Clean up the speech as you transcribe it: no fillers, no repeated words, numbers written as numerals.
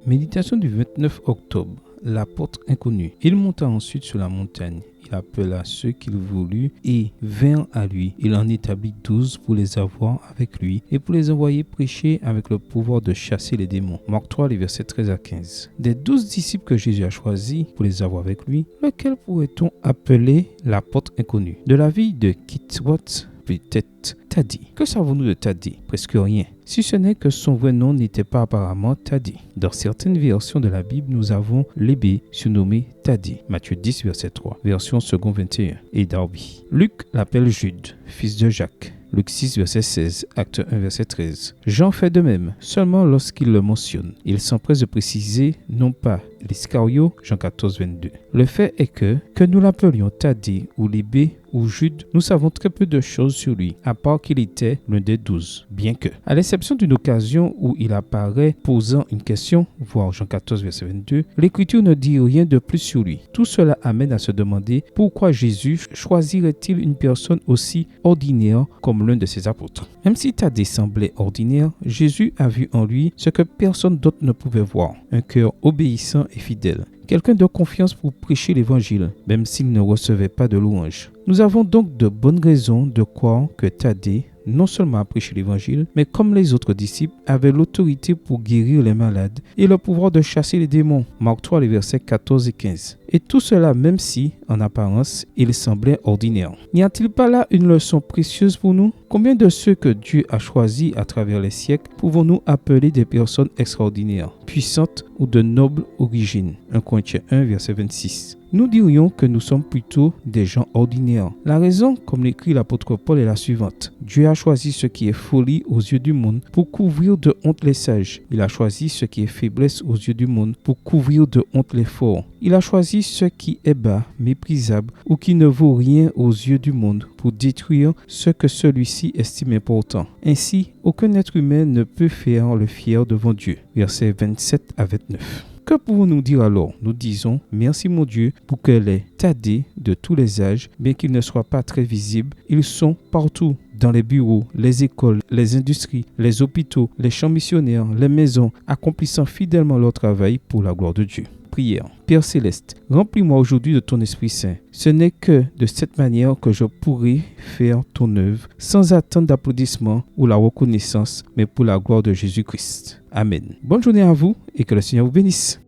Méditation du 29 octobre. L'apôtre inconnu. Il monta ensuite sur la montagne. Il appela ceux qu'il voulut et vinrent à lui. Il en établit 12 pour les avoir avec lui et pour les envoyer prêcher avec le pouvoir de chasser les démons. Marc 3, les versets 13 à 15. Des 12 disciples que Jésus a choisis pour les avoir avec lui, lequel pourrait-on appeler l'apôtre inconnu? De la vie de Keith Watts, peut-être Thaddée. Que savons-nous de Thaddée? Presque rien. Si ce n'est que son vrai nom n'était pas apparemment Thaddée. Dans certaines versions de la Bible, nous avons Lébé, surnommé Thaddée. Matthieu 10, verset 3, version second 21, et Darby. Luc l'appelle Jude, fils de Jacques. Luc 6, verset 16, acte 1, verset 13. Jean fait de même, seulement lorsqu'il le mentionne. Il s'empresse de préciser, non pas l'Iscario, Jean 14, 22. Le fait est que nous l'appelions Thaddée ou Lébé ou Jude, nous savons très peu de choses sur lui, à part qu'il était l'un des 12. Bien que, à l'exception d'une occasion où il apparaît posant une question, voir Jean 14, verset 22, l'Écriture ne dit rien de plus sur lui. Tout cela amène à se demander pourquoi Jésus choisirait-il une personne aussi ordinaire comme l'un de ses apôtres. Même si Thaddée semblait ordinaire, Jésus a vu en lui ce que personne d'autre ne pouvait voir, un cœur obéissant et fidèle. Quelqu'un de confiance pour prêcher l'évangile, même s'il ne recevait pas de louanges. Nous avons donc de bonnes raisons de croire que Thaddée non seulement a prêché l'évangile, mais comme les autres disciples, avait l'autorité pour guérir les malades et le pouvoir de chasser les démons. Marc 3, les versets 14 et 15. Et tout cela même si, en apparence, il semblait ordinaire. N'y a-t-il pas là une leçon précieuse pour nous? Combien de ceux que Dieu a choisis à travers les siècles pouvons-nous appeler des personnes extraordinaires, puissantes ou de noble origine? 1 Corinthiens 1, verset 26. Nous dirions que nous sommes plutôt des gens ordinaires. La raison, comme l'écrit l'apôtre Paul, est la suivante. Dieu a choisi ce qui est folie aux yeux du monde pour couvrir de honte les sages. Il a choisi ce qui est faiblesse aux yeux du monde pour couvrir de honte les forts. Il a choisi ce qui est bas, méprisable ou qui ne vaut rien aux yeux du monde pour détruire ce que celui-ci estime important. Ainsi, aucun être humain ne peut faire le fier devant Dieu. Versets 27 à 29. Que pouvons-nous dire alors? Nous disons, merci mon Dieu pour que les Thaddée de tous les âges, bien qu'ils ne soient pas très visibles, ils sont partout, dans les bureaux, les écoles, les industries, les hôpitaux, les champs missionnaires, les maisons, accomplissant fidèlement leur travail pour la gloire de Dieu. Prière. Père Céleste, remplis-moi aujourd'hui de ton Esprit Saint. Ce n'est que de cette manière que je pourrai faire ton œuvre sans attendre d'applaudissements ou la reconnaissance, mais pour la gloire de Jésus-Christ. Amen. Bonne journée à vous et que le Seigneur vous bénisse.